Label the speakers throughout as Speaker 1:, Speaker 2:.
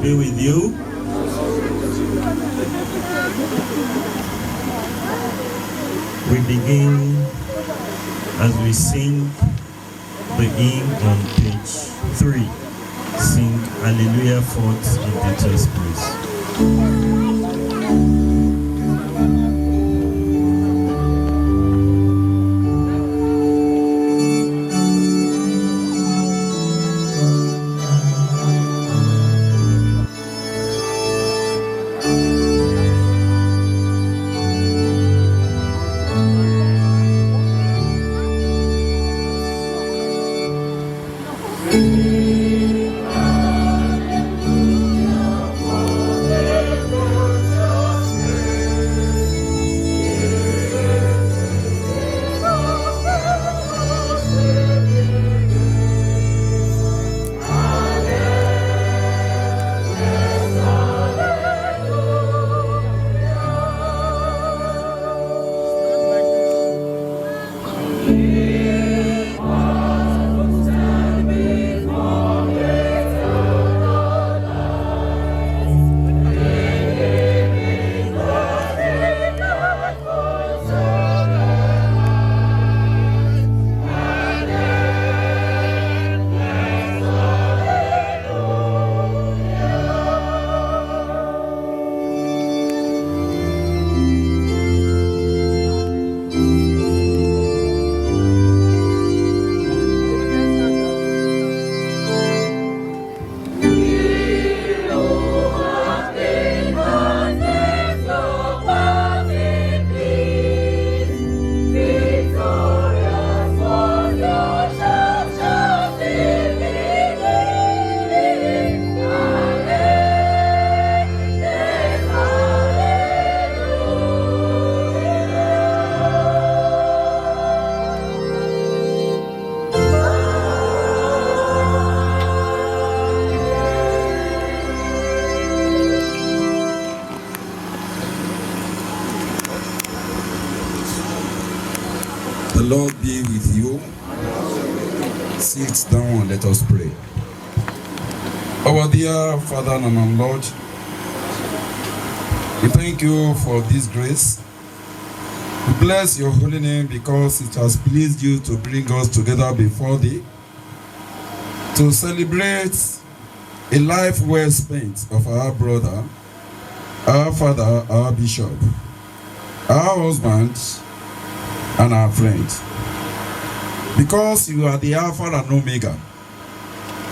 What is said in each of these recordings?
Speaker 1: be with you. We begin as we sing the hymn on page 3. Sing Hallelujah forth in details, please.
Speaker 2: The Lord be with you. Sit down and let us pray. Our dear Father and our Lord, we thank you for this grace. We bless your holy name because it has pleased you to bring us together before thee to celebrate a life well spent of our brother, our father, our bishop, our husband, and our friend. Because you are the Alpha and Omega,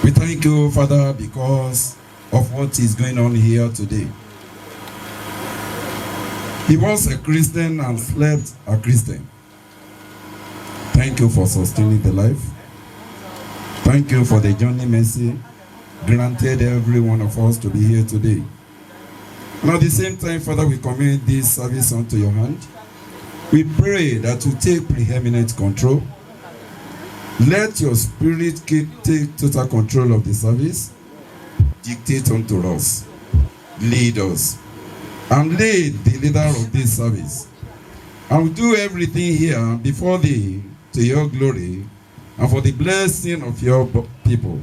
Speaker 2: we thank you, Father, because of what is going on here today. He was a Christian and slept a Christian. Thank you for sustaining the life. Thank you for the journey mercy granted every one of us to be here today. And at the same time, Father, we commit this service unto your hand. We pray that you take preeminent control. Let your spirit take total control of the service. Dictate unto us. Lead us. And lead the leader of this service. And we do everything here before thee to your glory and for the blessing of your people.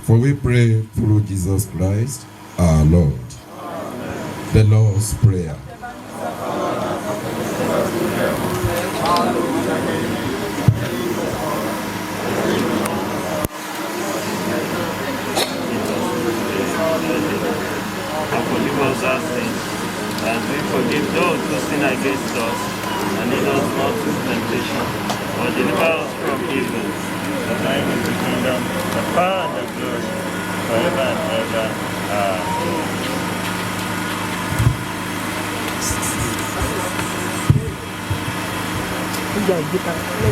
Speaker 2: For we pray through Jesus Christ, our Lord. Amen. The Lord's Prayer.
Speaker 1: And forgive us our sins, as we forgive those who sin against us, and lead us not into temptation, but deliver us from evil. For thine is the kingdom, the power, and the glory, forever and ever. Amen.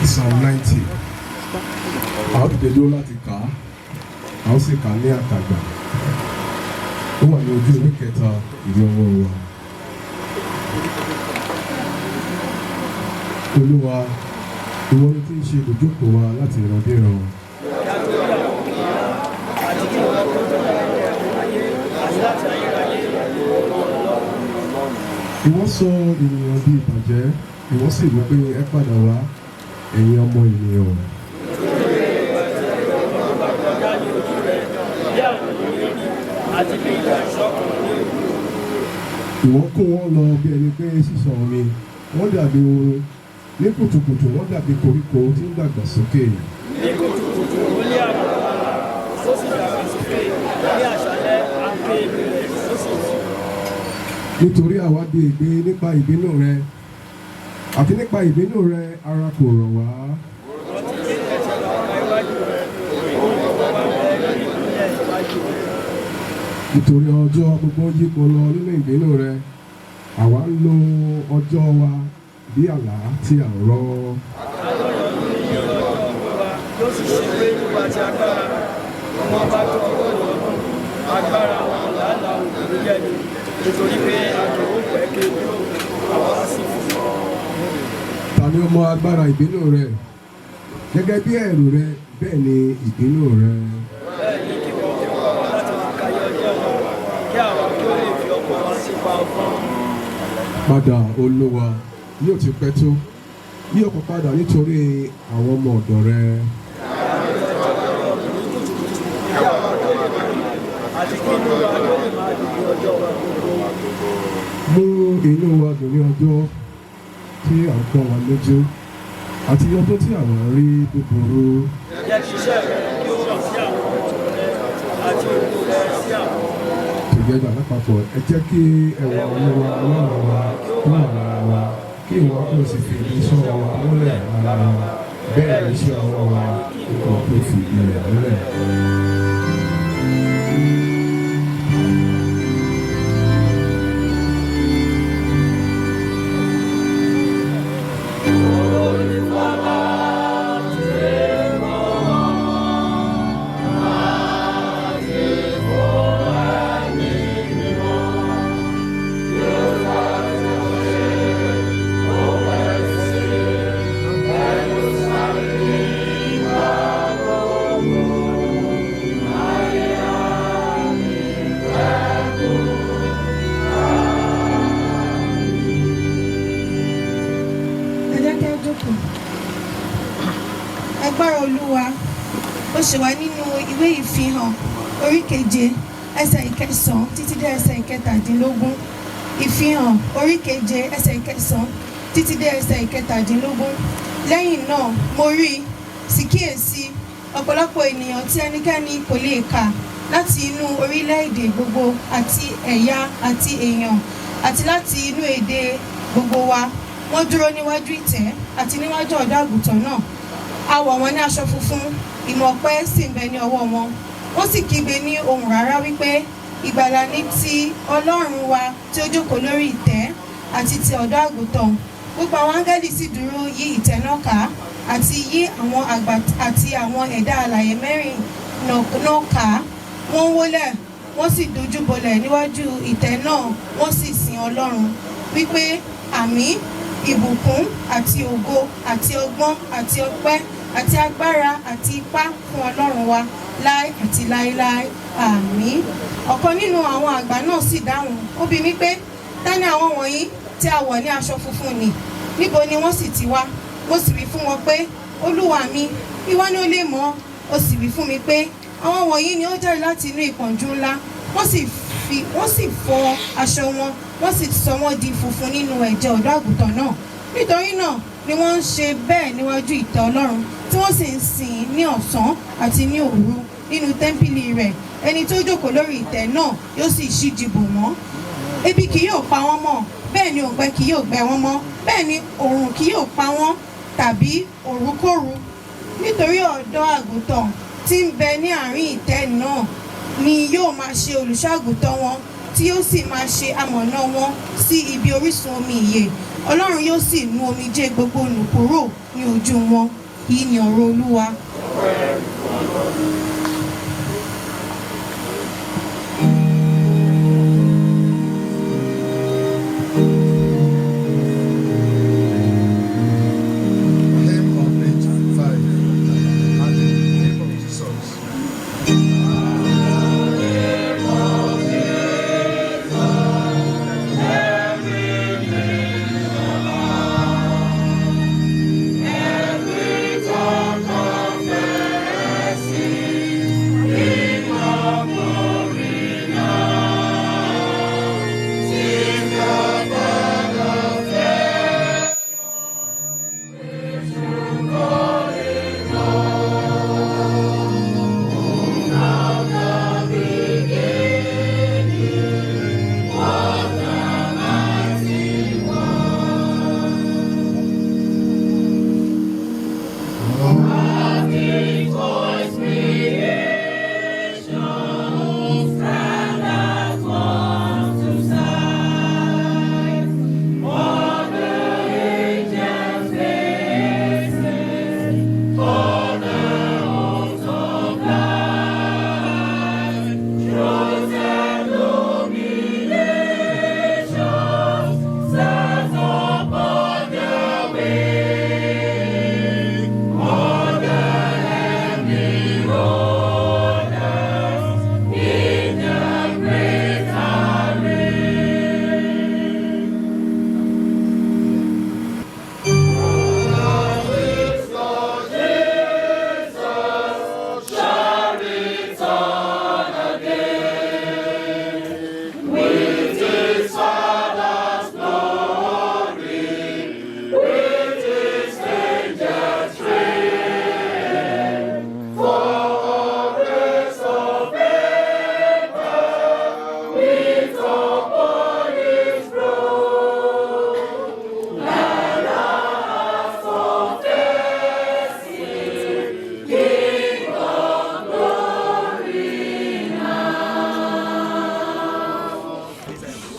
Speaker 3: Psalm 90. How did they do láti kà á? A ó sì kà á ní àtàgbà. Ó wà ní ojú ìwé kẹta ìwé ọwọ́ wa. Olúwa, ìwọ ni tí ń ṣe ìdójókòó wa láti ìrandíran. Ìwọ sọ ènìyàn di ìbàjẹ́, ìwọ sì wí pé ẹ padà wá, ẹ̀yin ọmọ ènìyàn. Àti bí ìjà ìwọ́n kó wọn lọ bí ẹni pé sísọ omi, wọ́n dàbí oorun, ní kùtùkùtù wọ́n dàbí koríko tí ń dàgbà sókè.
Speaker 4: Ní kùtùkùtù ó lé àgbàlagbà ó sì dàgbà sókè, ní àṣálẹ́ àgbé ìgbé rẹ̀ ó sì rọ̀.
Speaker 3: Nítorí àwa di ègbé nípa ìbínú rẹ, àti nípa ìbínú rẹ ara kò rọ̀ wá.
Speaker 4: Ọtí tí ẹ̀ṣẹ̀ làwọn iwájú rẹ̀, òun kò bá bẹ lórí ìpínlẹ̀ iwájú rẹ̀.
Speaker 3: Nítorí ọjọ́ gbogbo yípo lọ nínú ìbínú rẹ, àwa ń lo ọjọ́ wa bí àlá tí à ń rọ́.
Speaker 4: Àlọ́yọ̀ ló ní ọjọ́ wa yóò sì ṣe pé nípa ti agbára wọn bá tó ọgọ́rùn ọdún, agbára wọn làálàá òkú jẹ́ ni, nítorí pé àjò ó pẹ́ kéde àwa sì fún un.
Speaker 3: Ta ni ó mọ agbára ìbínú rẹ? Gẹ́gẹ́ bí ẹ̀rù rẹ bẹ́ẹ̀ ni ìbínú rẹ.
Speaker 4: Bẹ́ẹ̀ ni kí wọ́n fi kọ́ wa láti máa ka yọ ọjọ́ wa, kí àwa kí ó lè fi ọkọ̀ wa sípa ọgbọ́n.
Speaker 3: Padà Olúwa, yóò ti pẹ́ tó, yóò kó padà nítorí àwọn ọmọ ọ̀dọ̀ rẹ.
Speaker 4: Àti kí inú wa ló lè máa dùn ní ọjọ́ wa gbogbo.
Speaker 3: Mú inú wa dùn ní ọjọ́ tí à ń pọ́n wa lójú, àti ọjọ́ tí àwọn rí búburú.
Speaker 4: Jẹ́ kí iṣẹ́ rẹ kí ó rọ̀ sí àwọn ọmọ rẹ àti òkú rẹ sí àwọn ọmọ rẹ.
Speaker 3: Tòjẹ́gbà lápapọ̀, ẹ jẹ́ kí ẹwà Olúwa Ọlọ́run wa kó wà lára wa, kí ìwọ kó sì fi iṣẹ́ wa múlẹ̀ lára wa, bẹ́ẹ̀ ni iṣẹ́ ọwọ́ wa kò tó fi ilẹ̀ múlẹ̀.
Speaker 5: Agbára Olúwa ó ṣe wá nínú ìwé ìfihàn orí 7 ẹsẹ̀ 9 títí dé ẹsẹ̀ 17. Ìfihàn orí 7 ẹsẹ̀ 9 títí dé ẹsẹ̀ 17. Lẹ́yìn náà mo rí sì kíyèsí ọ̀pọ̀lọpọ̀ ènìyàn tí ẹnikẹ́ni kò lè kà láti inú orílẹ̀-èdè gbogbo àti ẹ̀yà àti èèyàn àti láti inú èdè gbogbo wa. Wọ́n dúró níwájú ìtẹ́ àti níwájú ọ̀dọ́ àgùntàn náà. A wọ̀ wọ́n ní aṣọ funfun, ìmọ̀ ọ̀pẹ sì ń bẹ ní ọwọ́ wọn. Wọ́n sì kígbe ní ohùn rárá wípé ìgbàlà ni ti Ọlọ́run wa tí ó jókòó lórí ìtẹ́ àti ti ọ̀dọ́ àgùntàn. Gbogbo àwọn áńgẹ́lì sì dúró yí ìtẹ́ náà ká àti yí àwọn àgbà àti àwọn ẹ̀dá alààyè mẹ́rin náà ká. Wọ́n wólẹ̀, wọ́n sì dojúbolẹ̀ níwájú ìtẹ́ náà, wọ́n sì sin Ọlọ́run wípé àmín, ìbùkún àti ògo àti ọgbọ́n àti ọpẹ́ àti agbára àti ipá fún Ọlọ́run wa láé àti láéláé, àmín. Ọ̀kan nínú àwọn àgbà náà sì dáhùn, ó bi mí pé ta ni àwọn wọ̀nyí tí a wọ̀ ní aṣọ funfun nì? Níbo ni wọ́n sì ti wá? Mo sì wí fún wọn pé Olúwa mi, ìwọ ni ó lè mọ̀. Ó sì wí fún mi pé àwọn wọ̀nyí ni ó jáde láti inú ìpọ́njú ńlá, wọ́n sì fọ aṣọ wọn, wọ́n sì sọ wọ́n di funfun nínú ẹ̀jẹ̀ ọ̀dọ́ àgùntàn náà. Nítorí náà ni wọ́n ń ṣe bẹ́ẹ̀ níwájú ìtẹ́ Ọlọ́run, tí wọ́n sì ń sìn ní ọ̀sán àti ní òru nínú tẹ́ḿpìlì rẹ̀. Ẹni tó jókòó lórí ìtẹ́ náà yóò sì ṣíji bò wọ́n. Ebi kì yóò pa wọ́n mọ́, bẹ́ẹ̀ ni òǹgbẹ kì yóò gbẹ wọ́n mọ́, bẹ́ẹ̀ ni òòrùn kì yóò pa wọ́n tàbí òrùkóru. Nítorí ọ̀dọ́ àgùntàn tí ń bẹ ní àárín ìtẹ́ náà ni yóò máa ṣe olùṣọ́-àgùntàn wọn, tí yóò sì máa ṣe amọ̀nà wọn sí ibi orísun omi ìyè. Ọlọ́run yóò sì nu omijé gbogbo nù kúrò ní ojú wọn. Èyí ni ọ̀rọ̀ Olúwa.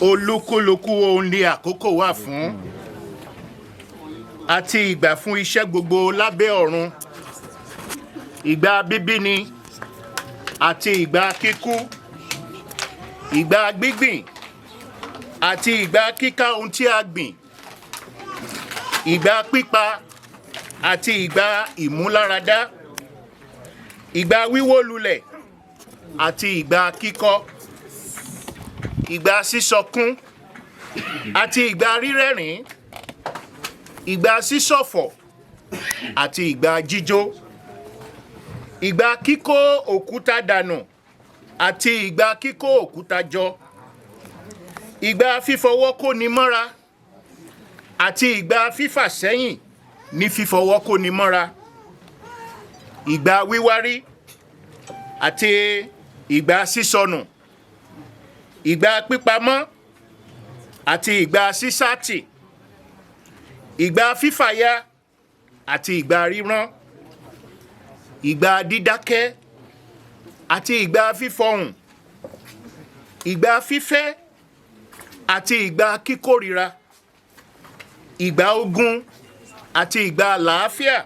Speaker 6: olúkúlùkù ohun ni àkókò wà fún àti ìgbà fún iṣẹ́ gbogbo lábẹ́ ọ̀run, ìgbà bíbí ni àti ìgbà kíkú, ìgbà gbígbìn àti ìgbà kíká ohun tí a gbìn, ìgbà pípa àti ìgbà ìmúláradá, ìgbà wíwó lulẹ̀ àti ìgbà kíkọ́, ìgbà sísọkún àti ìgbà rírẹ́rìn, ìgbà sísọ̀fọ̀ àti ìgbà jíjó, ìgbà kíkó òkúta dànù àti ìgbà kíkó òkúta jọ, ìgbà fífọwọ́ kóni mọ́ra àti ìgbà fífà sẹ́yìn ní fífọwọ́ kóni mọ́ra, ìgbà wíwárí àti ìgbà sísọnù, ìgbà pípamọ́ àti ìgbà sísátì, ìgbà fífàya àti ìgbà rírán, ìgbà dídákẹ́ àti ìgbà fífọhùn, ìgbà fífẹ́ àti ìgbà kíkórira, ìgbà ogun àti ìgbà àlàáfíà.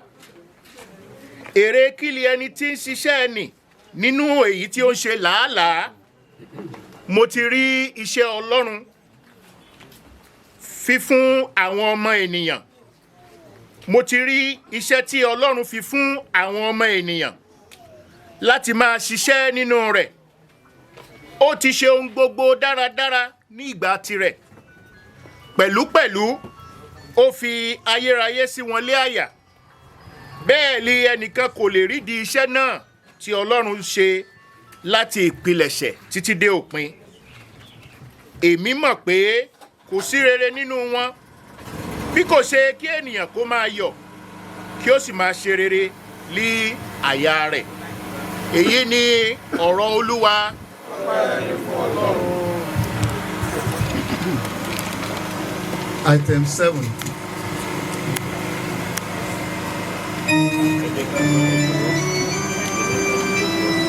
Speaker 6: Èrè kíli ẹni tí ń ṣiṣẹ́ ẹni nínú èyí tí ó ń ṣe làálàá. Mo ti rí iṣẹ́ Ọlọ́run fífún àwọn ọmọ ènìyàn. Mo ti rí iṣẹ́ tí Ọlọ́run fi fún àwọn ọmọ ènìyàn láti máa ṣiṣẹ́ nínú rẹ̀. Ó ti ṣe ohun gbogbo dáradára ní ìgbà tirẹ̀. Pẹ̀lúpẹ̀lú, ó fi ayérayé sí wọn lé àyà. Bẹ́ẹ̀ ni ẹnìkan kò lè rídìí iṣẹ́ náà tí Ọlọ́run ṣe láti ìpilẹ̀ṣẹ̀ títí dé òpin. Èmi mọ̀ pé kò sí rere nínú wọn bí kò ṣe kí ènìyàn kó máa yọ̀ kí ó sì máa ṣe rere lí àyà rẹ̀. Èyí ni ọ̀rọ̀ Olúwa.
Speaker 7: Item 7.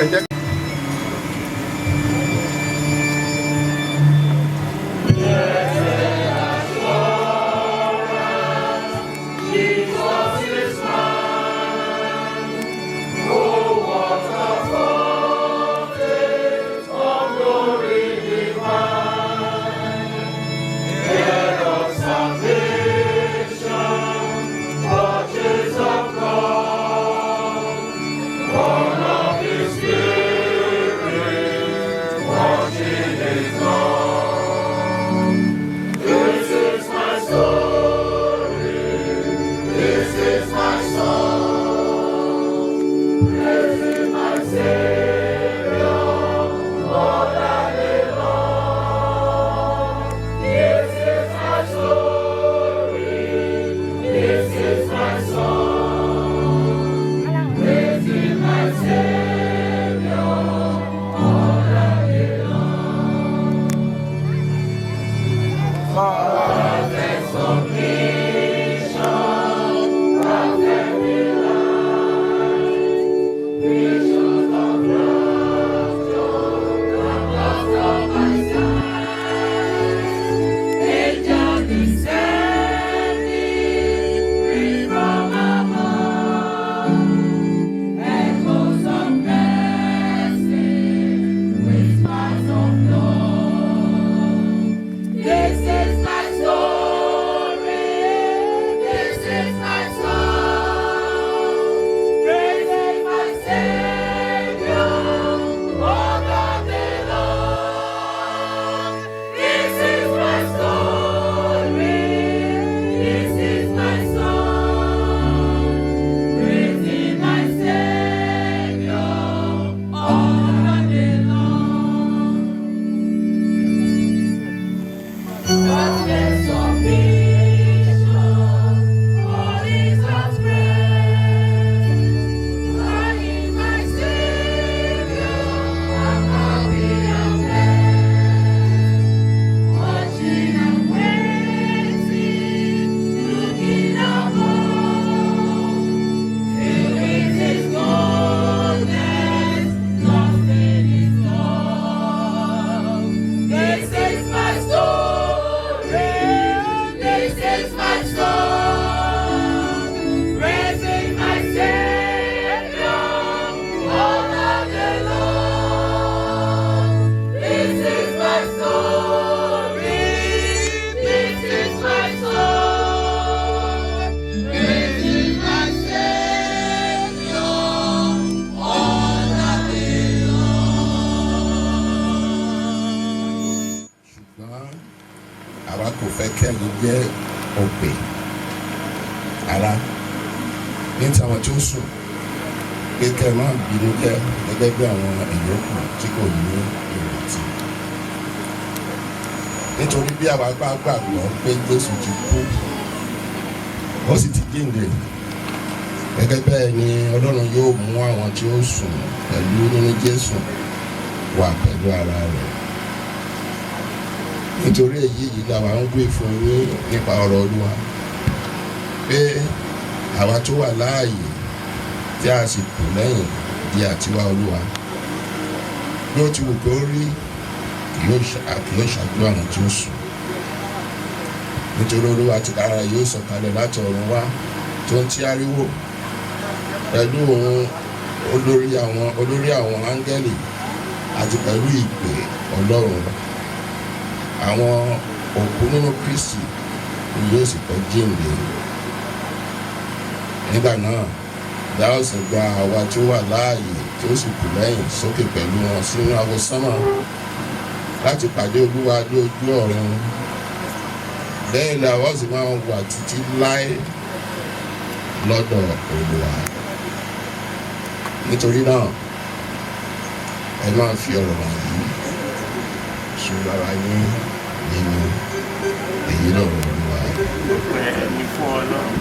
Speaker 7: Ẹ jẹ́
Speaker 8: Born of His Spirit.
Speaker 7: kò fẹ́ kẹ́ni jẹ́ ọ̀pẹ ara ní tàwọn tí ó sùn pé kẹ́ ẹ má bínú jẹ́ gẹ́gẹ́ bí àwọn ìyókù tí kò ní ìrètí. Nítorí bí àwa bá gbàgbọ́ pé Jésù ti kú ó sì ti jíǹde, gẹ́gẹ́ bẹ́ẹ̀ ni Ọlọ́run yóò mú àwọn tí ó sùn pẹ̀lú nínú Jésù wà pẹ̀lú ara rẹ̀. Nítorí èyí yìí làwa ń gbé fún yín nípa ọ̀rọ̀ Olúwa pé àwa tó wà láàyè tí a sì kù lẹ́yìn di àtiwá Olúwa bí ó ti wù kó rí kì yóò ṣáájú àwọn tí ó sùn. Nítorí Olúwa tìkára yóò sọ̀kalẹ̀ láti ọ̀run wá tó ń tí ariwo pẹ̀lú ohùn olórí àwọn áńgẹ́lì àti pẹ̀lú ìpè Ọlọ́run. Àwọn òkú nínú Kristi ni yóò sì kọ́ jíǹde. Nígbà náà la ó sì gba àwa tí ó wà láàyè tí ó sì kù lẹ́yìn sókè pẹ̀lú wọn sínú àwọsánmọ̀ láti pàdé Olúwa ní ojú ọ̀run. Bẹ́ẹ̀ la ó sì máa wà títí láé lọ́dọ̀ Olúwa. Nítorí náà ẹ máa fi ọ̀rọ̀ wọ̀nyí ṣùgbọ́n ara yín nínú èyí lọ́rọ̀ Olúwa.
Speaker 1: Ẹni fún Ọlọ́run.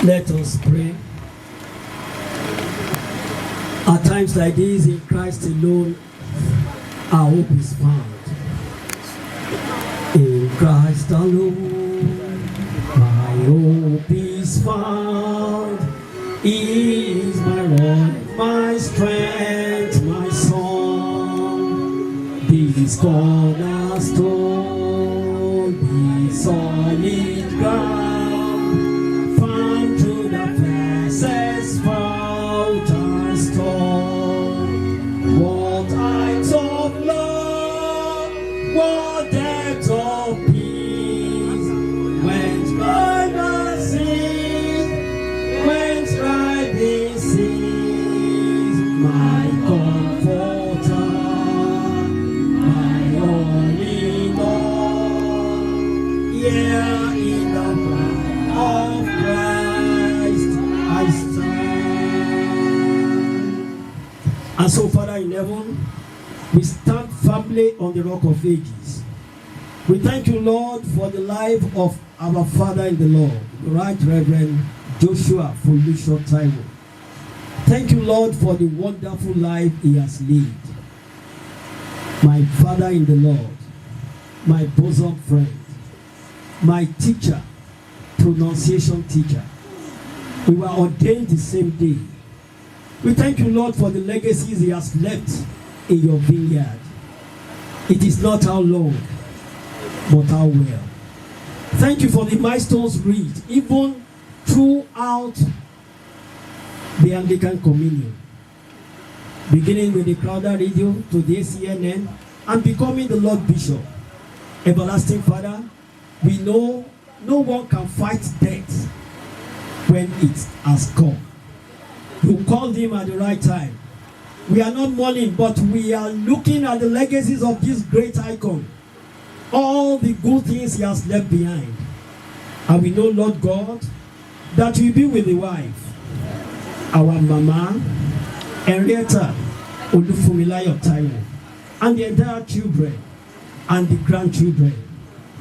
Speaker 4: Let us pray. At times like this, in Christ alone, our hope is found. In Christ alone, my hope is found. He is my Lord, my strength, my song. This cornerstone, this solid ground. What heights of love, what depths of peace, when strife cease, when striving cease, my comforter, my all in all, yeah, in the blood of Christ I stand. And so, Father in heaven, we stand firmly on the rock of ages. We thank you, Lord, for the life of our Father in the Lord, the Right Reverend Joshua Folusho Taiwo. Thank you, Lord, for the wonderful life he has lived. My Father in the Lord, my bosom friend, my teacher, pronunciation teacher. We were ordained the same day. We thank you, Lord, for the legacies he has left in your vineyard. It is not how long, but how well. Thank you for the milestones reached, even
Speaker 8: throughout the Anglican Communion, beginning with the Crowder Radio to the ACNN and becoming the Lord Bishop. Everlasting Father, we know no one can fight death when it has come. You called him at the right time. We are not mourning, but we are looking at the legacies of this great icon. All the good things he has left behind. And we know, Lord God, that you be with the wife, our Mama, Henrietta Olufumilayo Taiwo, and the entire children and the grandchildren.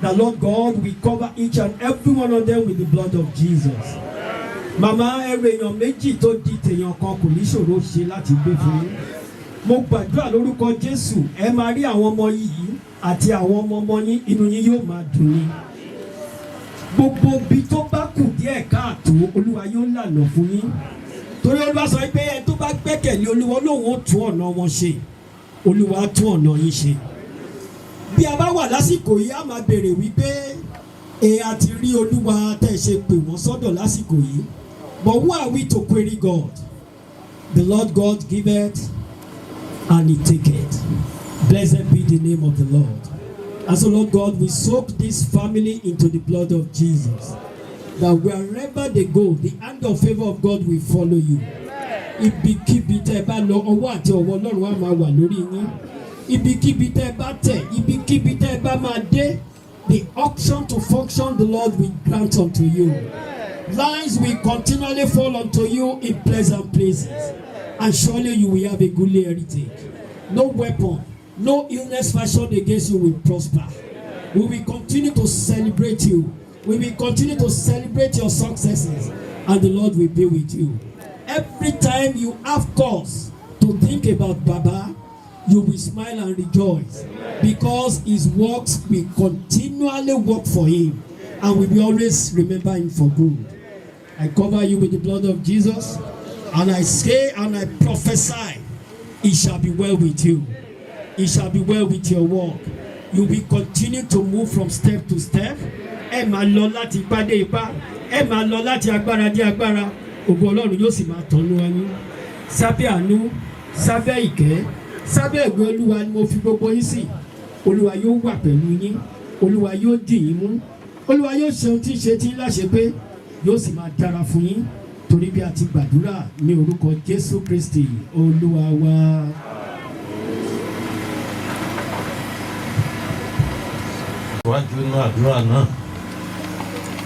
Speaker 8: The Lord God, we cover each and every one of them with the blood of Jesus. Mama, èèyàn méjì tó di tèèyàn kan kò ní ṣòro ṣe láti gbé fún yín. Mo gbàdúrà lórúkọ Jésù, ẹ máa rí àwọn ọmọ yìí àti àwọn ọmọ ọmọ yín, inú yín yóò máa dùn ní. Gbogbo ibi tó bá kù díẹ̀ káàtó, Olúwa yóò lànà fún yín. Torí Olúwa sọ pé ẹ tó bá gbẹ́kẹ̀lé Olúwa lóun ó tún ọ̀nà wọn ṣe. Olúwa á tún ọ̀nà yín ṣe. Bí a bá wà lásìkò yìí, a máa béèrè wípé a ti rí Olúwa tẹ́ ṣe pè wọ́n sọ́dọ̀ lásìkò yìí. But who are we to query God? The Lord God giveth and he taketh. Blessed be the name of the Lord. And so, Lord God, we soak this family into the blood of Jesus. That wherever they go, the hand of favor of God will follow you. Ibikíbi tẹ́ bá lọ, ọwọ́ àti ọwọ́ Ọlọ́run á máa wà lórí yín. Ibikíbi tẹ́ bá tẹ̀, ibikíbi tẹ́ bá máa dé, the auction to function the Lord will grant unto you. Lines will continually fall unto you in pleasant places, and surely you will have a goodly heritage. No weapon, no illness fashioned against you will prosper. We will continue to celebrate you. We will continue to celebrate your successes, and the Lord will be with you. Every time you have cause to think about Baba, you will smile and rejoice, because his works will continually work for him, and we will always remember him for good. I cover you with the blood of Jesus, and I say and I prophesy, it shall be well with you. It shall be well with your work. You will continue to move from step to step. Ẹ máa lọ láti ipá dé ipá, ẹ máa lọ láti agbára dé agbára. Ògo Ọlọ́run yóò sì máa tọ́nú ẹ̀yin. Sábẹ́ àánú, sábẹ́ ìkẹ́, sábẹ́ ẹ̀gbẹ́ Olúwa ni mo fi gbogbo yín sí. Olúwa yóò wà pẹ̀lú yín. Olúwa yóò dì yín mú. Olúwa yóò ṣe ohun tí ń ṣe tí ń láṣẹ pé yóò sì máa dára fún yín. Torí bí a ti gbàdúrà ní orúkọ Jésù Kristi Olúwa wa.
Speaker 9: Iwájú inú àdúrà náà,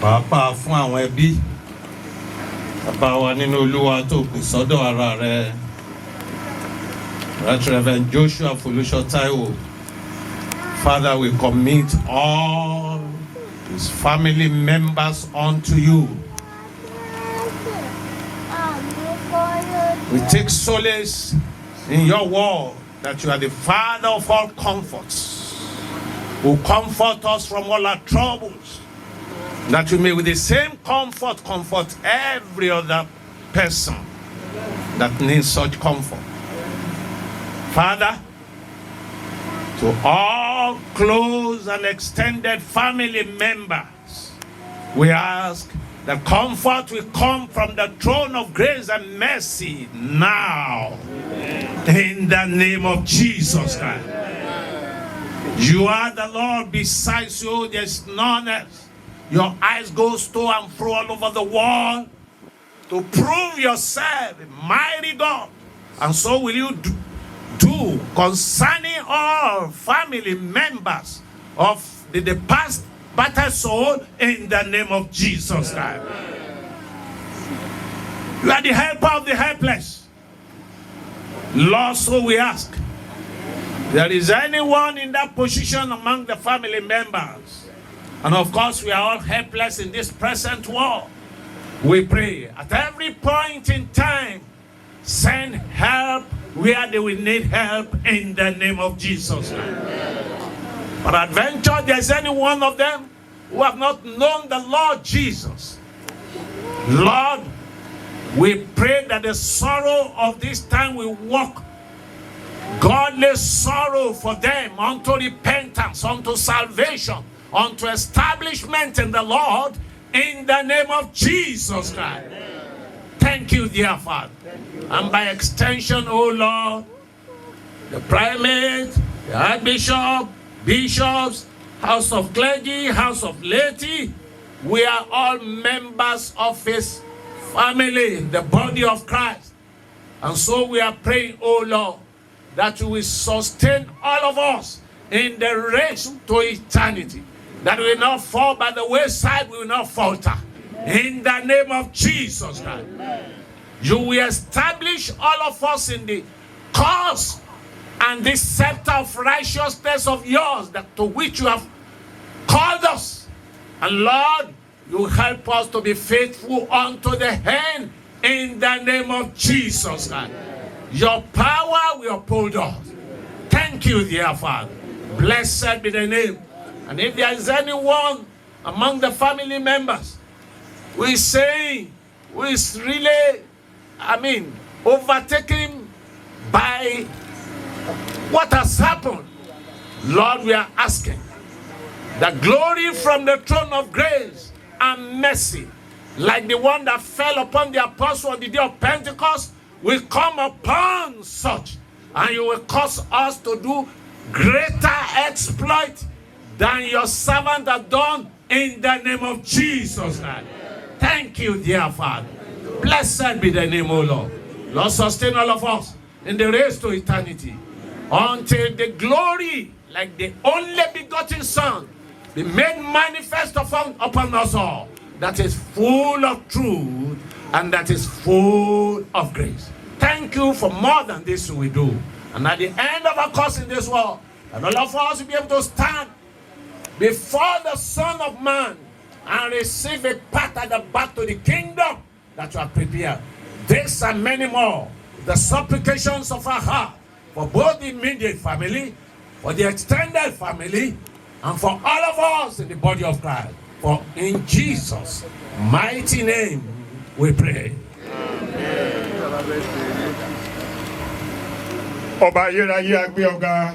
Speaker 9: pàápàá fún àwọn ẹbí, bàbá wa nínú Olúwa tó pè sọ́dọ̀ ara rẹ̀, Right Reverend Joshua Folusho Taiwo. Father, we commit all his family members unto you. We take solace in your word that you are the Father of all comforts, who comfort us from all our troubles, that you may with the same comfort comfort every other person that needs such comfort. Father, to all close and extended family members, we ask that comfort will come from the throne of grace and mercy now. In the name of Jesus Christ. You are the Lord, besides you there's none else. Your eyes go to and fro all over the world to prove yourself a mighty God. And so will you do concerning all family members of the past battered soul in the name of Jesus Christ. You are the helper of the helpless. Lord, so we ask, there is anyone in that position among the family members, and of course we are all helpless in this present world, we pray at every point in time, send help where they will need help in the name of Jesus. But adventure, there's any one of them who have not known the Lord Jesus. Lord, we pray that the sorrow of this time will walk godly sorrow for them unto repentance, unto salvation, unto establishment in the Lord in the name of Jesus Christ. Thank you, dear Father. And by extension, O Lord, the primate, the archbishop, bishops, house of clergy, house of laity, we are all members of his family, the body of Christ. And so we are praying, O Lord, that you will sustain all of us in the race to eternity, that we will not fall by the wayside, we will not falter. In the name of Jesus Christ, you will establish all of us in the cause and this scepter of righteousness of yours that to which you have called us. And Lord, you help us to be faithful unto the end in the name of Jesus Christ. Your power will uphold us. Thank you, dear Father. Blessed be the name. And if there is anyone among the family members who is saying, who is really, overtaken by what has happened, Lord, we are asking that glory from the throne of grace and mercy, like the one that fell upon the apostle on the day of Pentecost, will come upon such, and you will cause us to do greater exploit than your servant has done in the name of Jesus Christ. Thank you, dear Father. Blessed be the name, O Lord. Lord, sustain all of us in the race to eternity until the glory, like the only begotten Son, be made manifest upon us all, that is full of truth and that is full of grace. Thank you for more than this we do. And at the end of our course in this world, and all of us will be able to stand before the Son of Man and receive a part at the back to the kingdom that you have prepared. This and many more, the supplications of our heart for both the immediate family, for the extended family, and for all of us in the body of Christ. For in Jesus' mighty name we pray.
Speaker 10: Ọba ayérayé agbé ọ̀gá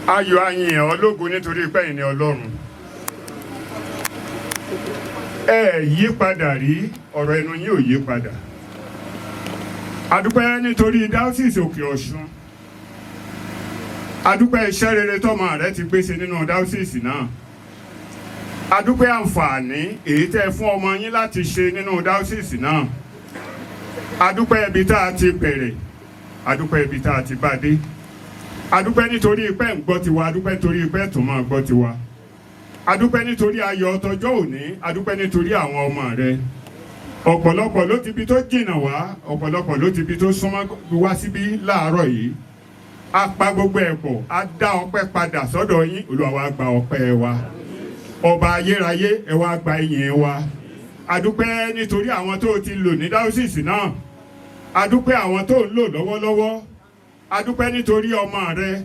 Speaker 10: ayọ̀ ayìn ológun nítorí pé ẹ̀yin ni Ọlọ́run. Ẹ yí padà rí, ọ̀rọ̀ ẹnu yín ò yí padà. A dúpẹ́ nítorí Dáúsìsì Òkè Ọ̀ṣun. A dúpẹ́ iṣẹ́ rere tọ́mọ rẹ ti gbéṣe nínú Dáúsìsì náà. A dúpẹ́ àǹfààní èyí tẹ́ fún ọmọ yín láti ṣe nínú Dáúsìsì náà. A dúpẹ́ ibi tá a ti bẹ̀rẹ̀, a dúpẹ́ ibi tá a ti bá dé. A dúpẹ́ nítorí pé ń gbọ́ tiwa, a dúpẹ́ nítorí pé tún máa gbọ́ tiwa. A dúpẹ́ nítorí ayọ̀ tọjọ́ òní, a dúpẹ́ nítorí àwọn ọmọ rẹ. Ọ̀pọ̀lọpọ̀ ló ti bi tó jìnnà wá, ọ̀pọ̀lọpọ̀ ló ti bi tó súnmọ́ wá síbí láàárọ̀ yìí. A pa gbogbo ẹ̀ pọ̀, a dá ọpẹ́ padà sọ́dọ̀ yín, Olúwa wa gba ọpẹ́ wa. Ọba ayérayé, ẹ wá gba ìyìn wa. A dúpẹ́ nítorí àwọn tó ti lò ní Dáúsìsì náà. A dúpẹ́ àwọn tó ń lò lọ́wọ́lọ́wọ́. A dúpẹ́ nítorí ọmọ rẹ,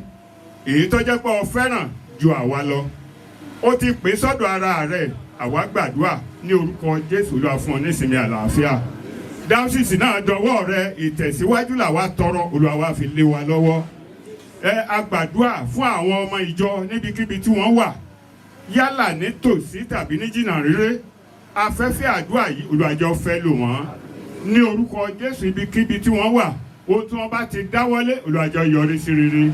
Speaker 10: èyí tó jẹ́ pé o fẹ́ràn ju àwa lọ. Ó ti pè sọ́dọ̀ ara rẹ̀, àwa gbàdúrà ní orúkọ Jésù, Olúwa fún ọ ní ìsinmi àlàáfíà. Dáúsìsì náà dọwọ́ rẹ, ìtẹ̀síwájú làwa tọrọ, Olúwa wa fi lé wa lọ́wọ́. A gbàdúrà fún àwọn ọmọ ìjọ níbikíbi tí wọ́n wà, yálà ní tòsí tàbí ní jìnnà réré. Afẹ́fẹ́ àdúrà yìí, Olúwa jọ̀ọ́ fẹ́ lò wọ́n ní orúkọ Jésù. Ibikíbi tí wọ́n wà, ohun tí wọ́n bá ti dáwọ́lé, Olúwa jọ̀ọ́ yọrí sí rere.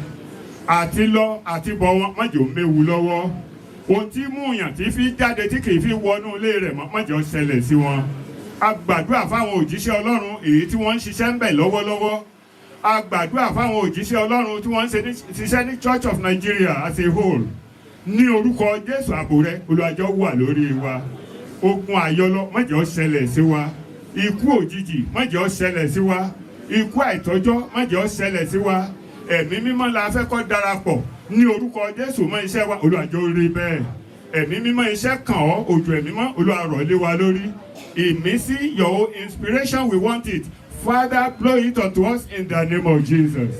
Speaker 10: Àti lọ àti bọ̀ wọn, má jẹ́ ó méwu lọ́wọ́. Ohun tí múyàn tí fi jáde tí kìí fi wọnú ilé rẹ̀, má jẹ́ ó ṣẹlẹ̀ sí wọn. A gbàdúrà fáwọn òjíṣẹ́ Ọlọ́run èyí tí wọ́n ń ṣiṣẹ́ ń bẹ̀ lọ́wọ́lọ́wọ́. A gbàdúrà fáwọn òjíṣẹ́ Ọlọ́run tí wọ́n ń ṣiṣẹ́ ní Church of Nigeria as a whole. Ní orúkọ Jésù, ààbò rẹ, Olúwa jọ̀ọ́ wà lórí wa. Ogun àyọlọ, má jẹ́ ó ṣẹlẹ̀ sí wa. Ikú òjijì, má jẹ́ ó ṣẹlẹ̀ sí wa. Ikú àìtọ́jọ́, má jẹ́ ó ṣẹlẹ̀ sí wa. Ẹ̀mí mímọ́ la fẹ́ kó darapọ̀ ní orúkọ Jésù mọ́ iṣẹ́ wa, Olúwa jọ̀ọ́ rí bẹ́ẹ̀. Ẹ̀mí mímọ́ iṣẹ́ kàn ọ́, òjò ẹ̀mí mọ́, Olúwa rọ̀ lé wa lórí. Ìmísí, your inspiration, we want it. Father, blow it unto us in the name of Jesus.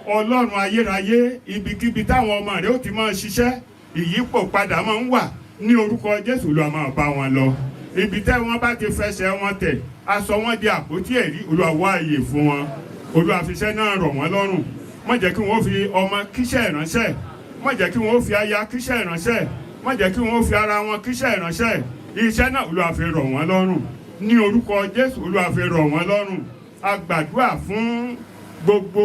Speaker 10: Ọlọ́run ayérayé, ibikíbi táwọn ọmọ rẹ̀ ó ti máa ṣiṣẹ́, ìyípo padà máa ń wà. Ní orúkọ Jésù, Olúwa máa bá wọn lọ. Ibi tẹ́ wọ́n bá ti fẹsẹ̀ wọn tẹ̀, aṣọ wọn di àpótí ẹ̀rí, Olúwa wá àyè fún wọn. Olúwa fi iṣẹ́ náà rọ̀ wọ́n lọ́rùn. Má jẹ́ kí wọ́n fi ọmọ kíṣẹ́ ìránṣẹ́, má jẹ́ kí wọ́n fi aya kíṣẹ́ ìránṣẹ́. má jẹ́ kí wọ́n fi ara wọn kíṣẹ́ ìránṣẹ́ iṣẹ́ náà Olúwa fi rọ̀ wọ́n lọ́rùn ní orúkọ Jésù. Olúwa fi rọ̀ wọ́n lọ́rùn. A gbàdúrà fún gbogbo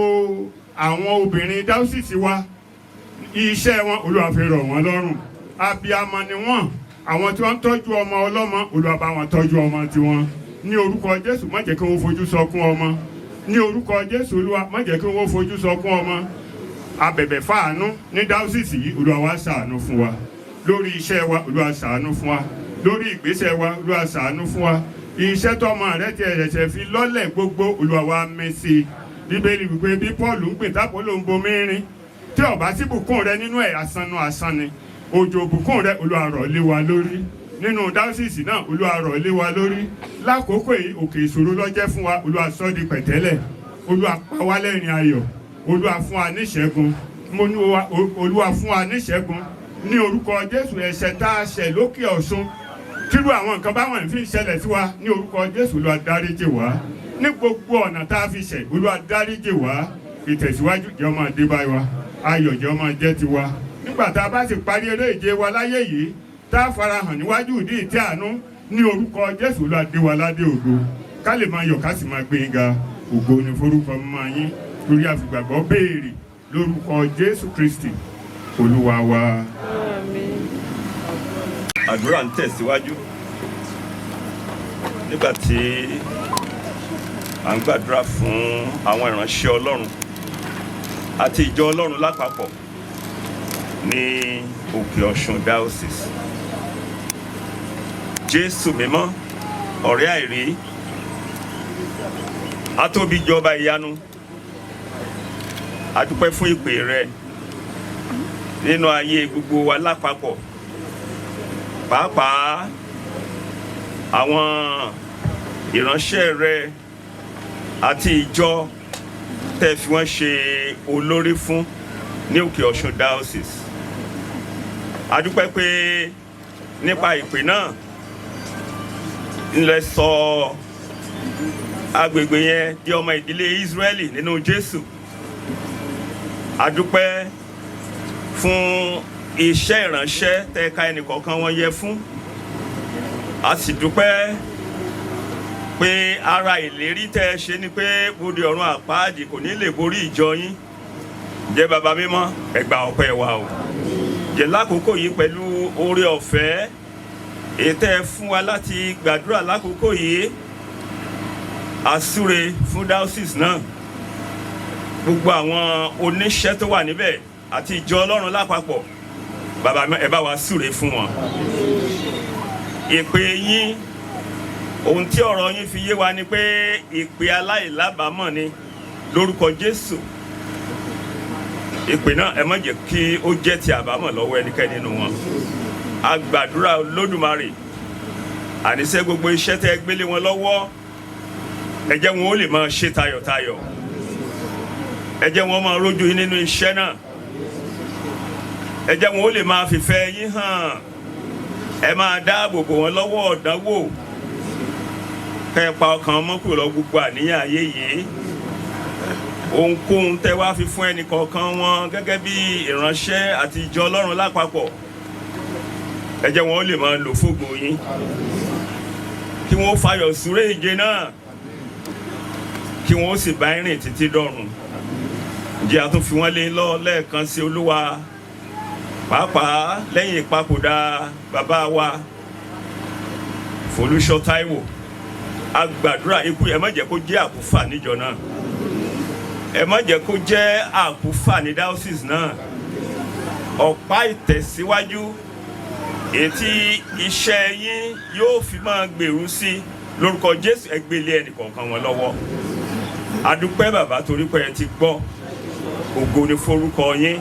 Speaker 10: àwọn obìnrin dáúsìsì wa, iṣẹ́ wọn Olúwa fi rọ̀ wọ́n lọ́rùn. Abiyamọ ni wọ́n, àwọn tí wọ́n ń tọ́jú ọmọ ọlọ́mọ Olúwa bá wọn tọ́jú ọmọ tiwọn ní orúkọ Jésù. Má jẹ́ kí wọ́n fojú sọkún ọmọ ní orúkọ Jésù. Olúwa má jẹ́ kí wọ́n fojú sọkún ọmọ. Abẹ̀bẹ̀ fáànú ní dáúsìsì yìí Olúwa wá ṣàánú fún wa lórí iṣẹ́ wa. Olúwa ṣàánú fún wa lórí ìgbésẹ̀ wa. Olúwa ṣàánú fún wa. Iṣẹ́ tọ́mọ rẹ ti ẹ̀ṣẹ̀ fi lọ́lẹ̀ gbogbo Olúwa wa mí sí. Bíbélì wípé bí Paul ń gbìn tápò ló ń bomi rin, tí ó bá sí bùkún rẹ nínú ẹ̀ asán ni. Òjò bùkún rẹ Olúwa rọ̀ lé wa lórí nínú dáúsìsì náà. Olúwa rọ̀ lé wa lórí lákòókò yìí. Òkè ìṣòro ló jẹ́ fún wa. Olúwa sọ́ di pẹ̀tẹ́lẹ̀. Olúwa pa wá lẹ́rìn ayọ̀. Olúwa fún wa níṣẹ́gun. Mo ní Olúwa fún wa níṣẹ́gun ní orúkọ Jésù. Ẹ̀ṣẹ̀ tá a ṣẹ̀ lókè Ọ̀ṣun, tírú àwọn nǹkan báwọn fi ń ṣẹlẹ̀ sí wa ní orúkọ Jésù Olúwa dáríjì wá ní gbogbo ọ̀nà tá a fi ṣẹ̀. Olúwa dáríjì wá. Ìtẹ̀síwájú jẹ́ ọmọ dé bá wa, ayọ̀ jẹ́ ọmọ jẹ́ tiwa. Nígbà tá a bá sì parí eré ìje wa láyé yìí, tá a farahàn níwájú ìdí ìtẹ́ àánú ní orúkọ Jésù Olúwa dé wa ládé ògo, ká lè máa yọ̀ ká sì máa gbé yín ga. Ògo ni forúkọ mímọ́ yín lórí àfìgbàgbọ́ béèrè lórúkọ Jésù Kristi Olúwa wa.
Speaker 1: Àdúrà ń tẹ̀síwájú nígbà tí à ń gbàdúrà fún àwọn ìránṣẹ́ Ọlọ́run àti ìjọ Ọlọ́run lápapọ̀ ní Òkè Ọ̀ṣun Diocese. Jésù mímọ́, ọ̀rẹ́ àìrí, atóbi jọba ìyanu, a dúpẹ́ fún ìpè rẹ nínú ayé gbogbo wa lápapọ̀, pàápàá àwọn ìránṣẹ́ rẹ àti ìjọ tẹ́ fi wọ́n ṣe olórí fún ní Òkè Ọ̀ṣun Diocese. A dúpẹ́ pé nípa ìpè náà ńlẹ̀ sọ agbègbè yẹn di ọmọ ìdílé Ísírẹ́lì nínú Jésù. A dúpẹ́ fún iṣẹ́ ìránṣẹ́ tẹ́ ká ẹnìkọ̀ọ̀kan wọn yẹ fún. A sì dúpẹ́ pé ara ìlérí tẹ́ ṣe ni pé bóde ọ̀run àpáàdì kò ní lè borí ìjọ yín. Jẹ́ bàbá mímọ́, ẹ gba ọpẹ́ wa o. Jẹ́ lákòókò yìí pẹ̀lú oore ọ̀fẹ́ ètẹ́ fún wa láti gbàdúrà lákòókò yìí. A súre fún diocese náà, gbogbo àwọn oníṣẹ́ tó wà níbẹ̀ àti ìjọ Ọlọ́run lápapọ̀. Bàbá ẹ bá wa súre fún wọn. Ìpè yín, ohun tí ọ̀rọ̀ yín fi yé wa ni pé ìpè aláìlábàámọ̀ ni lórúkọ Jésù. Ìpè náà ẹ má jẹ́ kí ó jẹ́ ti àbámọ̀ lọ́wọ́ ẹnikẹ́ni nínú wọn. A gbàdúrà Olódùmarè, àníṣe gbogbo iṣẹ́ tẹ́ gbélé wọn lọ́wọ́, ẹ jẹ́ wọn ó lè máa ṣe tayọ̀tayọ̀. Ẹ jẹ́ wọn máa rójú yín nínú iṣẹ́ náà. Ẹ jẹ́ wọn ó lè máa fìfẹ́ yín hàn. Ẹ máa dáàbò bò wọn lọ́wọ́ ọ̀dánwò. Kẹ́ ẹ pa ọkàn ọmọ kúrò lọ gbogbo àníyàn ayé yìí. Ohunkóhun tẹ́ wá fi fún ẹnì kọ̀ọ̀kan wọn gẹ́gẹ́ bí ìránṣẹ́ àti ìjọ Ọlọ́run lápapọ̀. Ẹ jẹ́ wọn ó lè máa lò fógo yín. Kí wọ́n fayọ̀ súré ìje náà. Kí wọ́n ó sì bá ìrìn títí dọ̀run. Ǹjẹ́ a tún fi wọ́n lé lọ lẹ́ẹ̀kan sí Olúwa, pàápàá lẹ́yìn ìpapòdà bàbá wa Folúṣọ́ Táíwò. A gbàdúrà ikú ẹ má jẹ́ kó jẹ́ àkúfà níjọ náà. Ẹ má jẹ́ kó jẹ́ àkúfà ní diocese náà. Ọ̀pá ìtẹ̀síwájú ètí iṣẹ́ yín yóò fi máa gbèrú sí lórúkọ Jésù, ẹ gbélé ẹnìkọ̀ọ̀kan wọn lọ́wọ́. A dúpẹ́ bàbá torí pé ẹ ti gbọ́. Ògo ni forúkọ yín.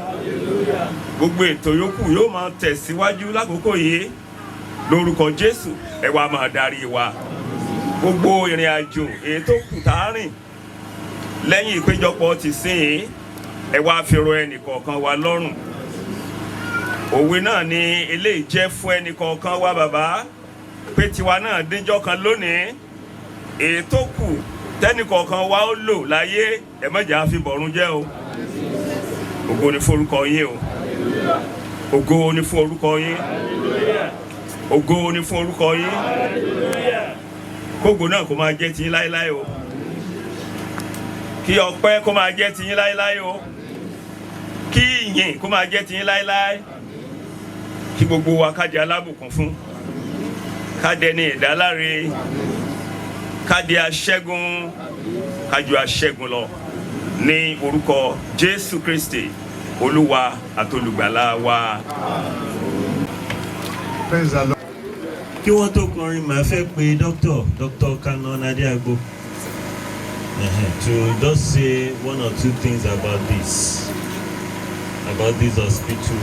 Speaker 1: Gbogbo ètò yòókù yóò máa tẹ̀síwájú lákòókò yìí lórúkọ Jésù, ẹ wá máa darí wa. Gbogbo ìrìn àjò èyí tó kù tá a rìn lẹ́yìn ìpéjọpọ̀ ti sìn, ẹ wá fi rọ̀ ẹnìkọ̀ọ̀kan wa lọ́rùn. Òwe náà ni eléyìí jẹ́ fún ẹnìkọ̀ọ̀kan wa bàbá, pé tiwa náà díjọ́ kan lónìí. Èyí tó kù tẹ́nìkọ̀ọ̀kan wa ó lò láyé, ẹ má jẹ́ á fi bọ̀run jẹ́ o. Ògo ni forúkọ yín o. Ògo ni fún orúkọ yín. Ògo ni fún orúkọ yín. Kógo náà kó máa jẹ́ tiyín láéláé o. Kí ọpẹ́ kó máa jẹ́ tiyín láéláé o. Kí ìyìn kó máa jẹ́ tiyín láéláé. Kí gbogbo wa ká di alábùkún fún. Ká dẹni ìdáláre. Ká di aṣẹ́gun. Ká ju aṣẹ́gun lọ. Ní orúkọ Jésù Kristi, Olúwa àtolùgbàlà wa.
Speaker 3: Praise the Lord.
Speaker 11: Kí wọ́n tó kọrin, màá fẹ́ pe Dr. Canon Adéagbo to just say one or two things about this hospital.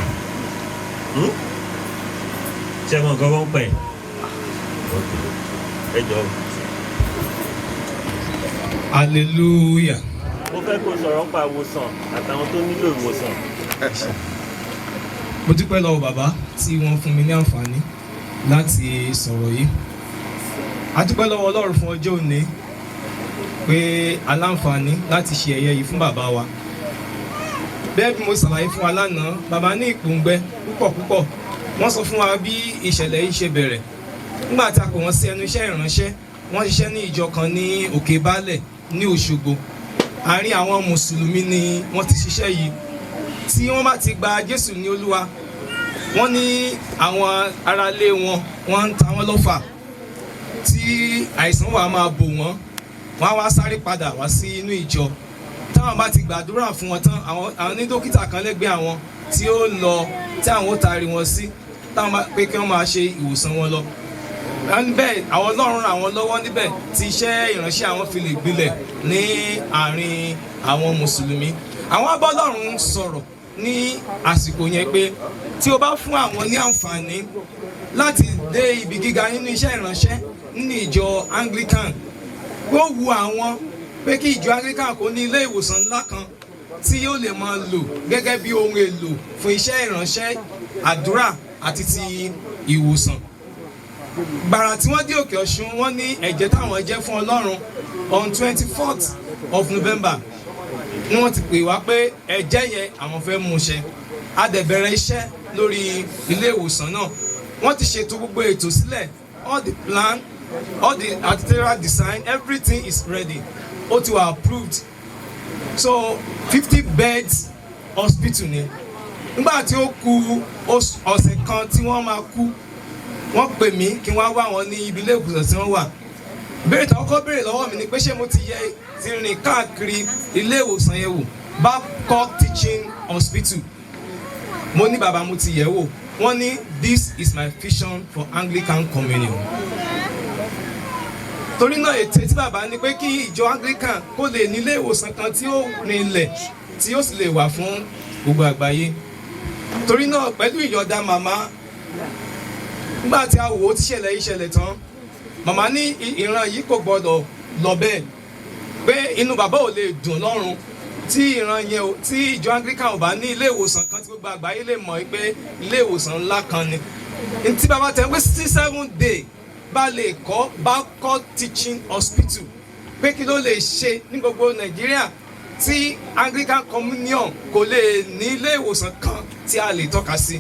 Speaker 11: Ṣé mo nǹkan kan pẹ̀? Ẹ jọ.
Speaker 12: Hallelujah.
Speaker 11: Mo fẹ́ kó sọ̀rọ̀ pa ìwòsàn àtàwọn tó nílò ìwòsàn.
Speaker 12: Mo dúpẹ́ lọ́wọ́ bàbá tí wọ́n fún mi ní àǹfààní láti sọ̀rọ̀ yìí. A dúpẹ́ lọ́wọ́ Ọlọ́run fún ọjọ́ òní pé aláǹfààní láti ṣe ẹ̀yẹ yìí fún bàbá wa. Bẹ́ẹ̀ bí mo ṣàlàyé fún wa lánàá, bàbá ní ìpòǹgbẹ púpọ̀. Wọ́n sọ fún wa bí ìṣẹ̀lẹ̀ yìí ṣe bẹ̀rẹ̀. Nígbà tí a pè wọ́n sí ẹnu iṣẹ́ ìránṣẹ́, wọ́n ṣiṣẹ́ ní ìjọ kan ní Òkè Baálẹ̀ ní Òṣogbo. Àárín àwọn Mùsùlùmí ni wọ́n ti ṣiṣẹ́ yìí. Tí wọ́n bá ti gba Jésù ní Olúwa, wọ́n ní àwọn aráalé wọ́n ń ta wọ́n lọ́fà. Tí àìsàn wà máa bò wọ́n á wá sáré padà wá sí inú ìjọ. Táwọn bá ti gbàdúrà fún wọn tán, àwọn ní dókítà kan lẹ́gbẹ̀ẹ́ àwọn tí ó lọ tí àwọn ó taari wọn sí, táwọn bá pé kí wọ́n máa ṣe ìwòsàn wọn lọ. Níbẹ̀ àwọn Ọlọ́run ràn wọ́n lọ́wọ́ níbẹ̀ tí iṣẹ́ ìránṣẹ́ àwọn fi lè gbilẹ̀ ní àárín àwọn Mùsùlùmí. Àwọn abọ́ Ọlọ́run sọ̀rọ̀ ní àsìkò yẹn pé tí o bá fún àwọn ní àǹfààní láti dé ibi gíga nínú iṣẹ́ ìránṣẹ́ nínú ìjọ Anglican, ó wu àwọn pé kí ìjọ Anglican kó ní ilé ìwòsàn ńlá kan tí yóò lè máa lò gẹ́gẹ́ bí ohun èlò fún iṣẹ́ ìránṣẹ́ àdúrà àti ti ìwòsàn. Gbàrà tí wọ́n dé Òkè Ọ̀ṣun, wọ́n ní ẹ̀jẹ̀ táwọn jẹ́ fún Ọlọ́run on 24th of November ni wọ́n ti pè wá pé ẹ̀jẹ̀ yẹn àwọn fẹ́ mú ṣẹ. A dẹ̀ bẹ̀rẹ̀ iṣẹ́ lórí ilé ìwòsàn náà. Wọ́n ti ṣètò gbogbo ètò sílẹ̀, all the plan, all the architectural design, everything is ready. Ó ti wà approved. So 50 beds hospital ni. Nígbà tí ó kù ọ̀sẹ̀ kan tí wọ́n máa kú, wọ́n pè mí kí wọ́n wá wọn ní ibi ilé ìwòsàn tí wọ́n wà. Ìbéèrè tó kọ́kọ́ béèrè lọ́wọ́ mi ni pé ṣé mo ti rìn káàkiri ilé ìwòsàn yẹn wò, Babcock Teaching Hospital. Mo ní bàbá mo ti yẹ̀ wò. Wọ́n ní this is my vision for Anglican Communion. Torí náà ètò tí bàbá ní pé kí ìjọ Anglican kó lè ní ilé ìwòsàn kan tí ó rinlẹ̀ tí ó sì lè wà fún gbogbo àgbáyé. Torí náà pẹ̀lú ìyọ̀ǹda màmá, nígbà tí a wò ó ti ṣẹlẹ̀ tán, màmá ní ìran yìí kò gbọdọ̀ lọ bẹ́ẹ̀, pé inú bàbá ò lè dùn lọ́run tí ìran yẹn tí ìjọ Anglican ò bá ní ilé ìwòsàn kan tí gbogbo àgbáyé lè mọ̀ pé ilé ìwòsàn ńlá kan ni. Tí bàbá tẹ̀ pé 67 day bá lè kọ́ Babcock Teaching Hospital, pé kí ló lè ṣe ní gbogbo Nàìjíríà tí Anglican Communion kò lè ní ilé ìwòsàn kan tí a lè tọ́ka sí.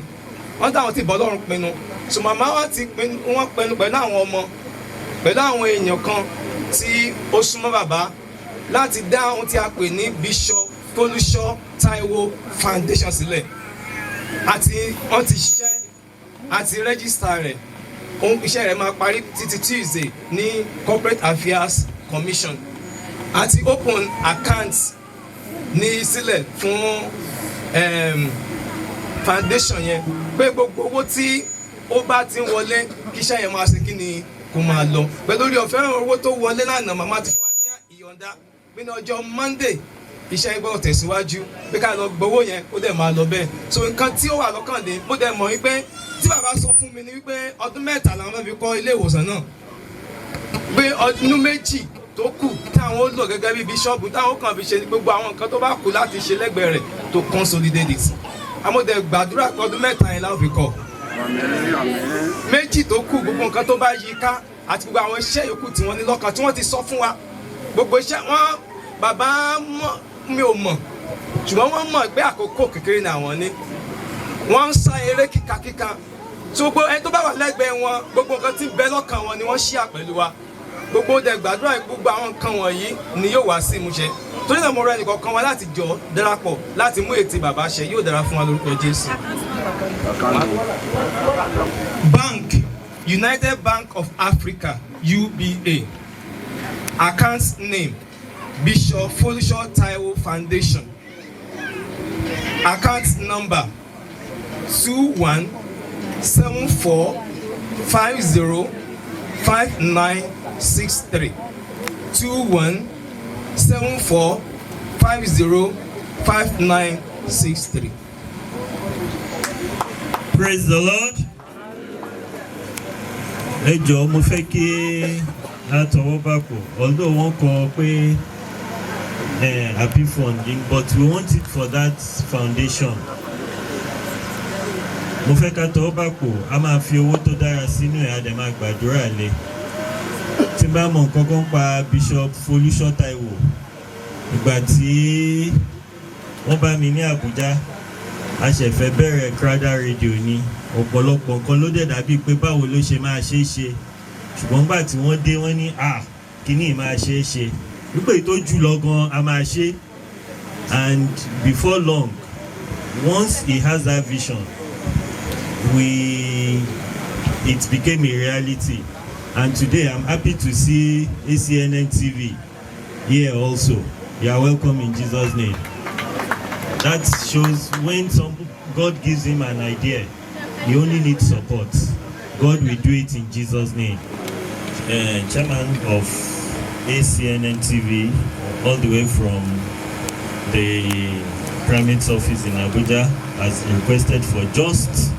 Speaker 12: Wọ́n dáwọn tí bọ́ lọ́run pinnu. So màmá wa ti pinnu, wọ́n pinnu pẹ̀lú àwọn ọmọ, pẹ̀lú àwọn èèyàn kan tí ó súnmọ́ bàbá láti dá ohun tí a pè ní Bishop Folúṣọ́ Táíwò Foundation sílẹ̀. Àti wọ́n ti ṣiṣẹ́ àti rẹ́gísítà rẹ̀. Ohun iṣẹ́ rẹ̀ máa parí títí Tuesday ní Corporate Affairs Commission. Àti open account ní sílẹ̀ fún foundation yẹn, pé gbogbo owó tí ó bá ti ń wọlé kí iṣẹ́ yẹn máa ṣe kí ni kó máa lọ. Pẹ̀lú orí ọ̀fẹ́ owó tó wọlé lánàá, màmá ti fún wa ní ìyọ̀ǹda pé ní ọjọ́ Monday iṣẹ́ yẹn gbọ́dọ̀ tẹ̀síwájú, pé ká lọ gbowó yẹn ó dẹ̀ máa lọ bẹ́ẹ̀. So nǹkan tí ó wà lọ́kàn dé, mo dẹ̀ mọ̀ wípé tí bàbá sọ fún mi ni wípé ọdún 3 làwọn fẹ́ fi kọ́ ilé ìwòsàn náà, pé ọdún 2 tó kù táwọn ó lò gẹ́gẹ́ bí bíṣọ́ọ̀bù táwọn kàn fi ṣe gbogbo àwọn nǹkan tó bá kù láti ṣe lẹ́gbẹ̀ẹ́ rẹ̀ tó consolidate it. Àmọ́dẹ̀ gbàdúrà pé ọdún 3 yẹn láwọn fi kọ́. 2 tó kù gbogbo nǹkan tó bá yí ká àti gbogbo àwọn iṣẹ́ yòókù tí wọ́n ní lọ́kàn tí wọ́n ti sọ fún wa. Gbogbo iṣẹ́ wọn bàbá mi ò mọ̀, ṣùgbọ́n wọ́n mọ̀ pé àkókò kékeré ni àwọn ní. wọ́n ń sá eré kíkakíka tí gbogbo ẹni tó bá wà lẹ́gbẹ̀ẹ́ wọn gbogbo nǹkan tí ń bẹ lọ́kàn wọn ni wọ́n ṣíà pẹ̀lú wa gbogbo dẹ̀ gbàdúrà gbogbo àwọn nǹkan wọ̀nyí ni yóò wá sí ìmúṣẹ torí náà mo rọ ẹnìkọ̀ọ̀kan wa láti jọ darapọ̀ láti mú ètè bàbá ṣẹ yóò dára fún wa lórúkọ Jésù. Bank United Bank of Africa UBA account name Bishop Folusho Taiwo Foundation account number 2174505963 2174505963.
Speaker 11: Praise the Lord. Ẹ jọ̀ọ́ mo fẹ́ kí a tọwọ́ bá pọ̀ although wọ́n kọ pé happy funding but we want it for that foundation. Mo fẹ́ ká tọwọ́ bá pọ̀ a máa fi owó tó dára sínú ẹ̀ a dẹ̀ máa gbàdúrà lé. Tí bá mọ̀ nǹkan kan pa Bishop Folusho Taiwo ìgbà tí wọ́n bá mi ní Àbújá a ṣẹ̀ fẹ́ bẹ̀rẹ̀ Crowther Radio ní ọ̀pọ̀lọpọ̀ nǹkan ló dẹ̀ dàbí pé báwo ló ṣe máa ṣe é ṣe ṣùgbọ́n nígbà tí wọ́n dé wọ́n ní kíní máa ṣe é ṣe wípé tó jù lọ gan a máa ṣe and before long once he has that vision it became a reality and today I'm happy to see ACNN TV here also. You are welcome in Jesus' name. That shows when God gives him an idea, he only needs support. God will do it in Jesus' name. Chairman of ACNN TV, all the way from the Primate's office in Abuja, has requested for just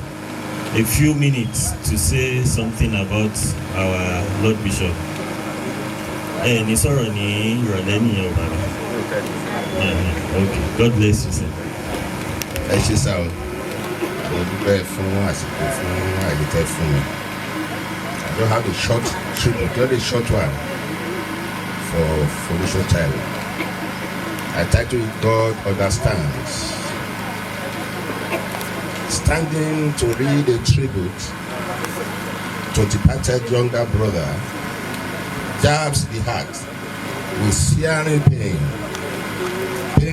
Speaker 11: a few minutes to say something about our Lord Bishop. Okay, God bless you, sir.
Speaker 7: Ẹ ṣé sá o, mo dúpẹ́ fún àsìkò fún àyètẹ́ fún mi. I don't have a short tribute, not a short one for Folusho Taiwo. I title it God Understands. Standing to read a tribute to departed younger brother jabs the heart with searing pain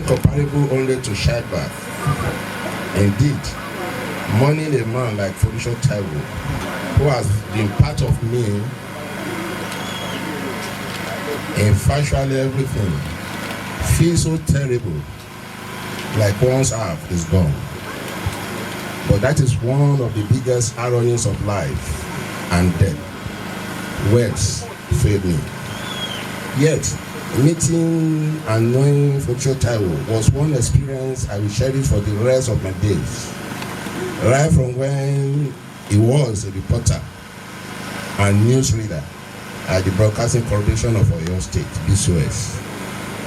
Speaker 7: comparable only to childbirth. Indeed, mourning a man like Folusho Taiwo, who has been part of me in virtually everything, feels so terrible, like one's half is gone. But that is one of the biggest ironies of life and death. Words fail me. Yet, meeting and knowing Folusho Taiwo was one experience I will cherish for the rest of my days. Right from when he was a reporter and newsreader at the Broadcasting Corporation of Oyo State, BCOS,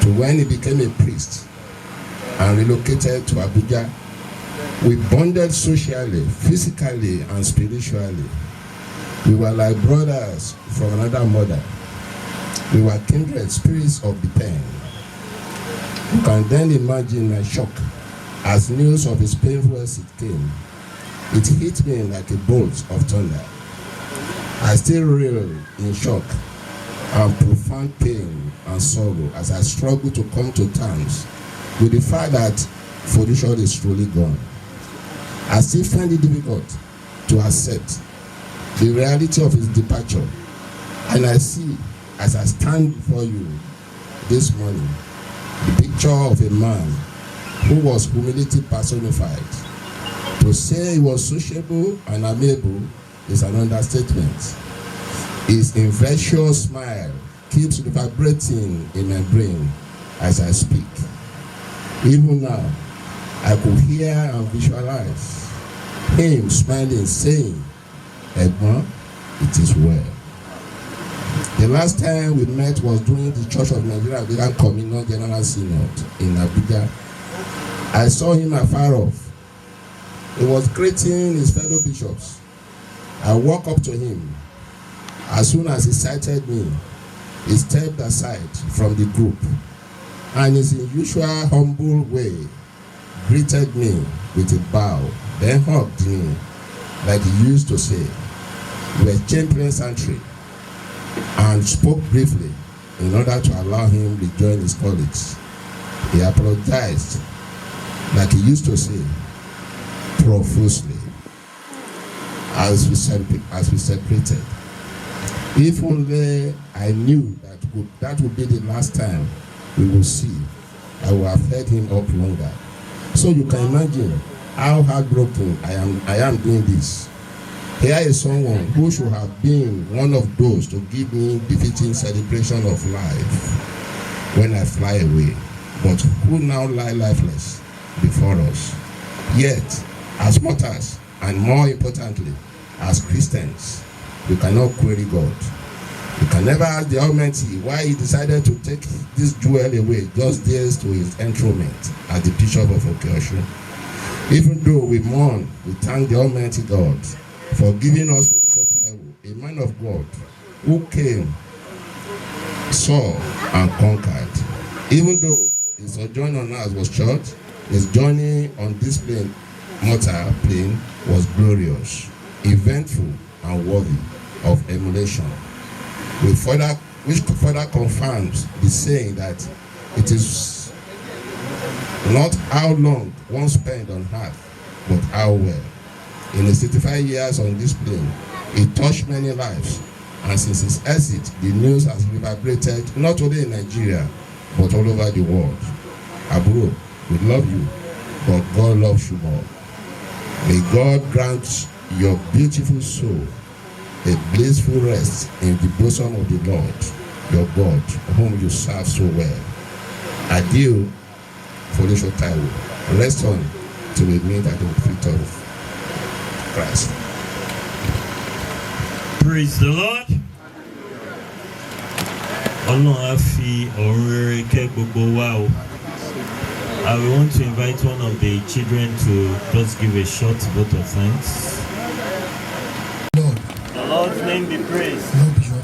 Speaker 7: to when he became a priest and relocated to Abuja. We bonded socially, physically, and spiritually. We were like brothers from another mother. We were kindred spirits of the pen. You can then imagine my shock as news of his painful exit came. It hit me like a bolt of thunder. I still reel in shock and profound pain and sorrow as I struggle to come to terms with the fact that Folusho is truly gone. I still find it difficult to accept the reality of his departure, and I see, as I stand before you this morning, the picture of a man who was humility personified. To say he was sociable and amiable is an understatement. His infectious smile keeps vibrating in my brain as I speak. Even now, I could hear and visualize him smiling, saying, "Egbon, it is well." The last time we met was during the Church of Nigeria Anglican Communion General Synod in Abuja. I saw him afar off. He was greeting his fellow bishops. I walked up to him. As soon as he sighted me, he stepped aside from the group and in his usual humble way greeted me with a bow then hugged me like he used to say. We exchanged pleasantry and spoke briefly in order to allow him to rejoin his colleagues. He apologized like he used to say, profusely, as we separated. If only I knew that would be the last time we will see, I would have held him up longer. So you can imagine how heartbroken I am doing this. Here is someone who should have been one of those to give me the fitting celebration of life when I fly away, but who now lie lifeless before us. Yet, as martyrs, and more importantly, as Christians, we cannot query God. We can never ask the Almighty why He decided to take this jewel away just days to His enthronement as the Bishop of Okeosho. Even though we mourn, we thank the Almighty God for giving us a man of God who came, saw, and conquered. Even though his sojourn on earth was short, his journey on this mortal plane was glorious, eventful, and worthy of emulation. Which further confirms the saying that it is not how long one spent on earth, but how well. In his 65 years on this plane, he touched many lives, and since his exit, the news has reverberated not only in Nigeria, but all over the world. Aburo, we love you, but God loves you more. May God grant your beautiful soul a blissful rest in the bosom of the Lord, your God, whom you serve so well. Adieu, Folisho Taiwo. Rest on till we meet at the feet of Christ.
Speaker 11: Praise the Lord. Ọlọ́run á fi ọ̀run rere kẹ́ gbogbo wa o. I will want to invite one of the children to just give a short vote of thanks.
Speaker 3: Lord.
Speaker 1: The Lord's name be praised.
Speaker 3: Lord Bishop,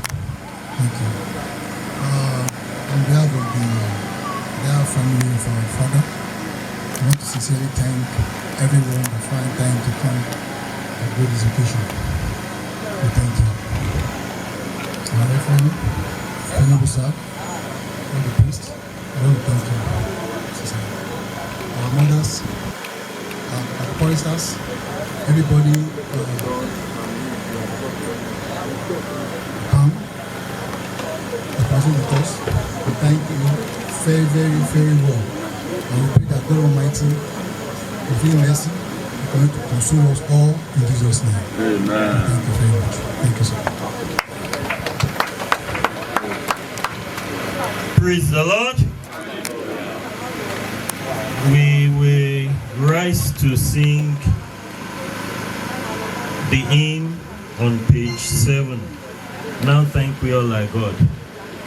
Speaker 3: thank you. On behalf of the entire family of our father, I want to sincerely thank everyone for finding time to come and do this occasion. We thank you. Our family, Honorable Sir, all the priests, I want to thank you. Our mothers, our choristers, everybody come, the person with us, we thank you very, very, very well. And we pray that God Almighty will feel mercy and going to console us all in Jesus' name.
Speaker 1: Amen.
Speaker 3: Thank you very much. Thank you, sir.
Speaker 11: Praise the Lord. We will rise to sing the hymn on page 7. Now thank we all our God.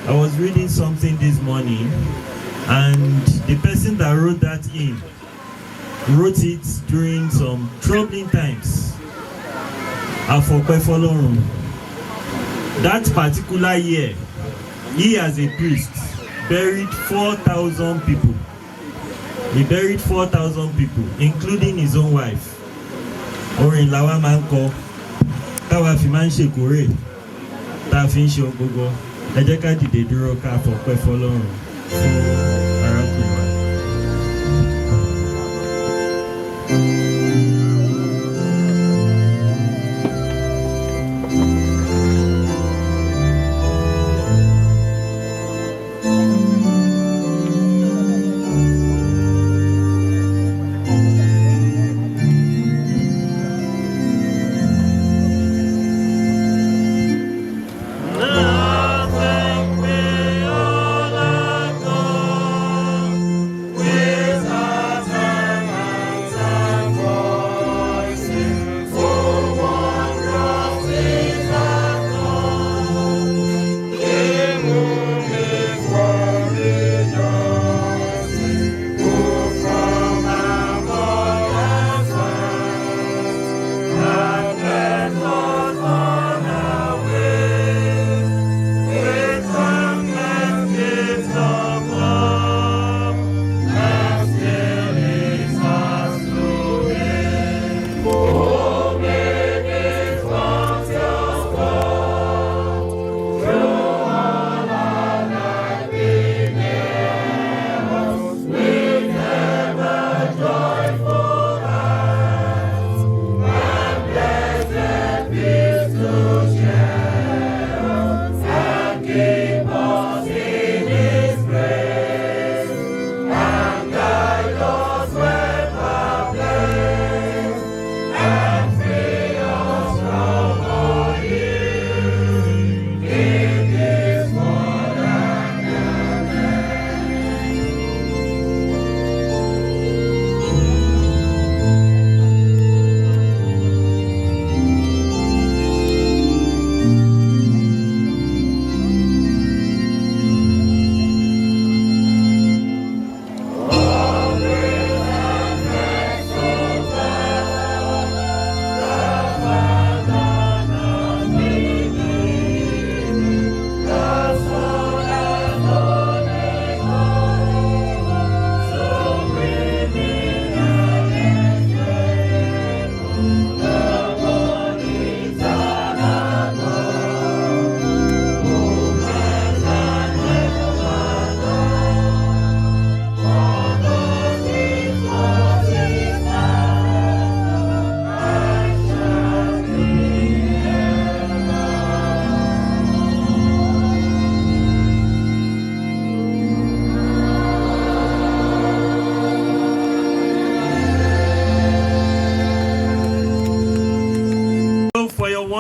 Speaker 11: I was reading something this morning, and the person that wrote that hymn wrote it during some troubling times. Afọpẹ́ f'Ọlọ́run. That particular year, he as a priest buried 4,000 people. He buried 4,000 people, including his own wife. Orin làwa máa ń kọ, táwa fi máa ń ṣèkórè, tá a fi ń ṣe gbogbo. Ẹ jẹ́ ká dìde dúró ká fọpẹ́ f'Ọlọ́run fún arákùnrin wa.
Speaker 1: Now thank we all our God.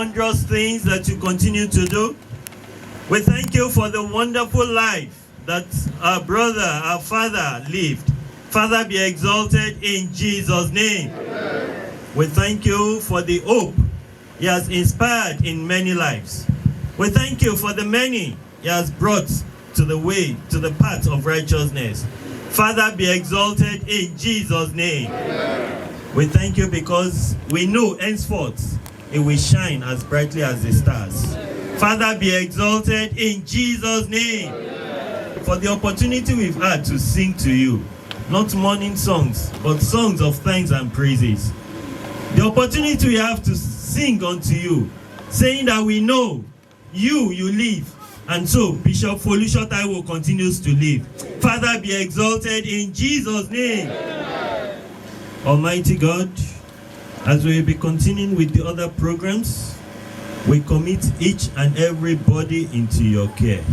Speaker 11: wondrous things that you continue to do. We thank you for the wonderful life that our brother, our father lived. Father, be exalted in Jesus' name. Amen. We thank you for the hope he has inspired in many lives. We thank you for the many he has brought to the way, to the path of righteousness. Father, be exalted in Jesus' name. Amen. We thank you because we know henceforth it will shine as brightly as the stars. Father, be exalted in Jesus' name. Amen. For the opportunity we've had to sing to you, not morning songs, but songs of thanks and praises. The opportunity we have to sing unto you, saying that we know you live, and so Bishop Folusho Taiwo continues to live. Father, be exalted in Jesus' name. Amen. Almighty God, as we will be continuing with the other programs, we commit each and everybody into your care.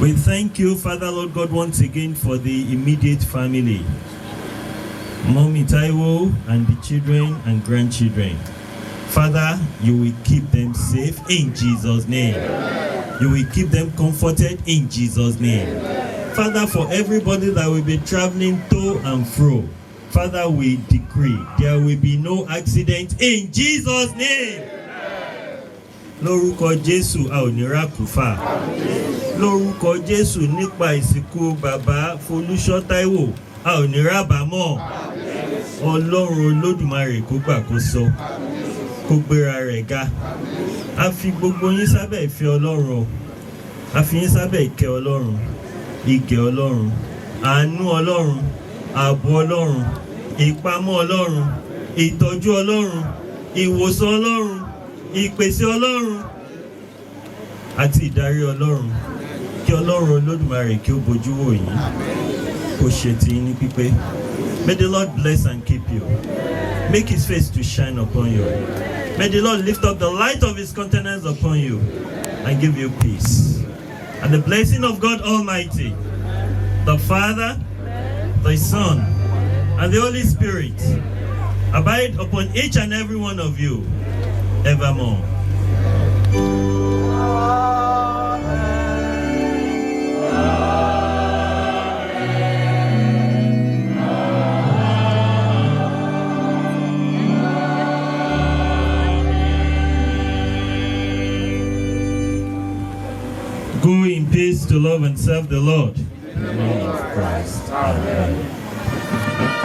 Speaker 11: We thank you, Father, Lord God, once again for the immediate family. Mommy Taiwo and the children and grandchildren. Father, you will keep them safe in Jesus' name. Amen. You will keep them comforted in Jesus' name. Amen. Father, for everybody that will be traveling to and fro, Father, we decree there will be no accident in Jesus' name. Lórúkọ Jésù a ò ní rákùfà. Lórúkọ Jésù nípa ìsìnkú bàbá Folúṣọ́ Táíwò a ò ní rábàámọ̀. Ọlọ́run Olódùmarè kó gbàkóso, kó gbéra rẹ̀ ga. A fi gbogbo yín sábẹ́ ìfẹ́ Ọlọ́run o. A fi yín sábẹ́ ìkẹ́ Ọlọ́run, ìgẹ̀ Ọlọ́run, àánú Ọlọ́run, ààbò Ọlọ́run, ìpamọ́ Ọlọ́run, ìtọ́jú Ọlọ́run, ìwòsàn Ọlọ́run, ìpèsè Ọlọ́run àti ìdarí Ọlọ́run. Kí Ọlọ́run Olódùmarè kí ó bojú wò yín, kó ṣe ti yín ní pípé. May the Lord bless and keep you. Make his face to shine upon you. May the Lord lift up the light of his countenance upon you and give you peace. And the blessing of God Almighty, the Father, the Son, and the Holy Spirit abide upon each and every one of you evermore. Go in peace to love and serve the Lord. In the name of Christ. Amen.